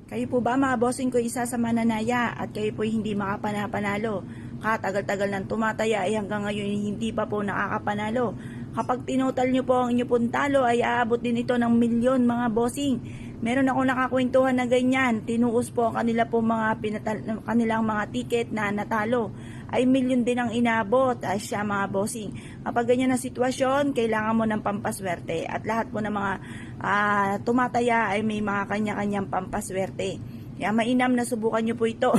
Kayo po ba mga bossing ko isa sa mananaya at kayo po hindi makapanapanalo? Katagal-tagal nang tumataya ay hanggang ngayon hindi pa po nakakapanalo. Kapag tinotal nyo po ang inyo pong talo ay aabot din ito ng milyon mga bossing. Meron ako nakakwentuhan na ganyan, tinuos po ang kanila po kanilang mga ticket na natalo. Ay milyon din ang inabot ay siya mga bossing. Kapag ganyan na sitwasyon, kailangan mo ng pampaswerte at lahat po ng mga tumataya ay may mga kanya-kanyang pampaswerte. Kaya mainam na subukan nyo po ito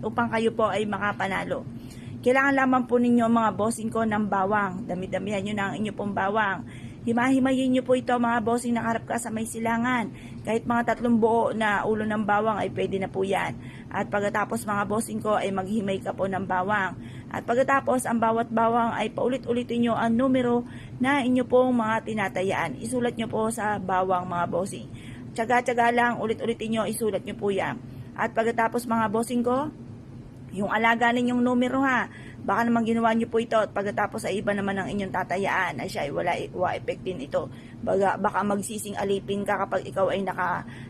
upang kayo po ay makapanalo. Kailangan lamang po ninyo mga bossing ko ng bawang. Dami-damihan nyo na ang inyo pong bawang. Himahimayin nyo po ito mga bossing, nakarap ka sa may silangan. Kahit mga 3 buo na ulo ng bawang ay pwede na po yan. At pagkatapos mga bossing ko ay maghimay ka po ng bawang. At pagkatapos ang bawat bawang ay paulit-ulitin nyo ang numero na inyo pong mga tinatayaan. Isulat nyo po sa bawang mga bossing. Tsaga-tsaga lang, ulit-ulitin nyo, isulat nyo po yan. At pagkatapos mga bossing ko, yung alaga ninyong numero ha, baka naman ginawa nyo po ito at pagkatapos ay iba naman ang inyong tatayaan ay siya ay wala effect din ito. Baka magsising alipin ka kapag ikaw ay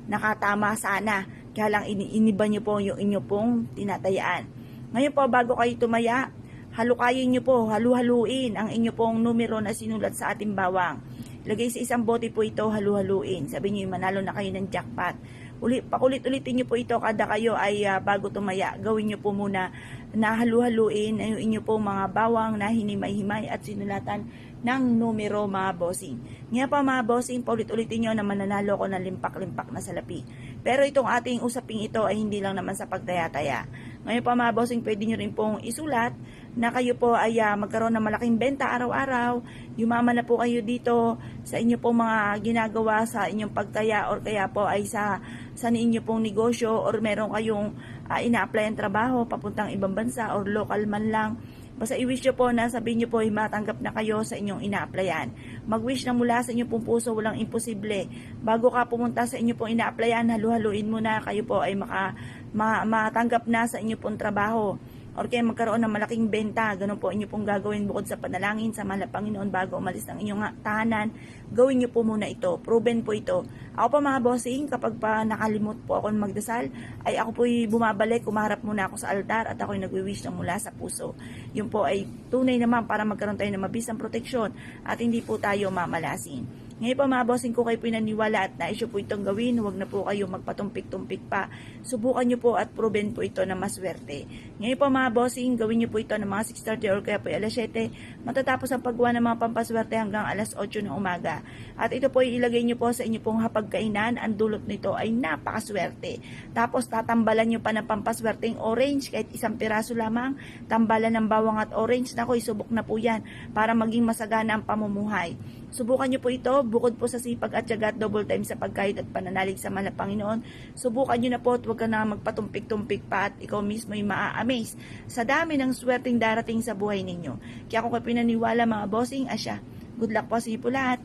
nakatama sana, kaya lang iniba nyo po yung inyo pong tinatayaan. Ngayon po bago kayo tumaya, halukayin nyo po, halu-haluin ang inyo pong numero na sinulat sa ating bawang. Lagay sa isang bote po ito, halu-haluin. Sabi nyo manalo na kayo ng jackpot. Pakulit-ulitin nyo po ito kada kayo ay bago tumaya. Gawin nyo po muna na halu-haluin ang inyo po mga bawang na hinimay-himay at sinulatan ng numero mga bossing. Ngayon pa mga bossing, paulit-ulitin nyo na mananalo ko ng limpak-limpak na salapi. Pero itong ating usaping ito ay hindi lang naman sa pagtaya-taya. Ngayon pa mga bossing, pwede nyo rin pong isulat na kayo po ay magkaroon ng malaking benta araw-araw. Yumaman na po kayo dito sa inyo po mga ginagawa sa inyong pagtaya or kaya po ay sa inyo pong negosyo or meron kayong ina-apply ang trabaho papuntang ibang bansa or local man lang. Basta i-wish nyo po na sabihin nyo po ay matanggap na kayo sa inyong ina-applyan. Mag-wish na mula sa inyong pong puso, walang imposible. Bago ka pumunta sa inyong pong ina-applyan, halu-haluin mo na kayo po ay matanggap na sa inyong pong trabaho. Or kaya magkaroon ng malaking benta, ganun po inyo pong gagawin bukod sa panalangin sa mahal na Panginoon bago umalis ng inyong tahanan. Gawin nyo po muna ito, proven po ito. Ako pa mga bossing, kapag pa nakalimot po ako magdasal, ay ako po'y bumabalik, kumaharap muna ako sa altar at ako'y nagwi-wish ng mula sa puso. Yun po ay tunay naman para magkaroon tayo ng mabisang proteksyon at hindi po tayo mamalasin. Ngayon pa mga bossing ko kayo pinaniwala at naisyo po itong gawin, huwag na po kayo magpatumpik-tumpik pa. Subukan nyo po at proven po ito na maswerte. Ngayon pa mga bossing, gawin nyo po ito ng mga 6:30 or kaya po alas 7, matatapos ang paggawa ng mga pampaswerte hanggang alas 8 ng umaga. At ito po ilagay nyo po sa inyo pong hapagkainan, ang dulot nito ay napakaswerte. Tapos tatambalan nyo pa ng pampaswerteng orange, kahit isang piraso lamang, tambalan ng bawang at orange, nako isubok na po yan para maging masagana ang pamumuhay. Subukan nyo po ito, bukod po sa sipag at tiyaga at double time sa pagkahit at pananalig sa mahal na Panginoon. Subukan nyo na po at huwag ka na magpatumpik-tumpik pa at ikaw mismo ay maa-amaze sa dami ng swerteng darating sa buhay ninyo. Kaya kung kayo pinaniwala mga bossing, asya, good luck po sa iyo po lahat.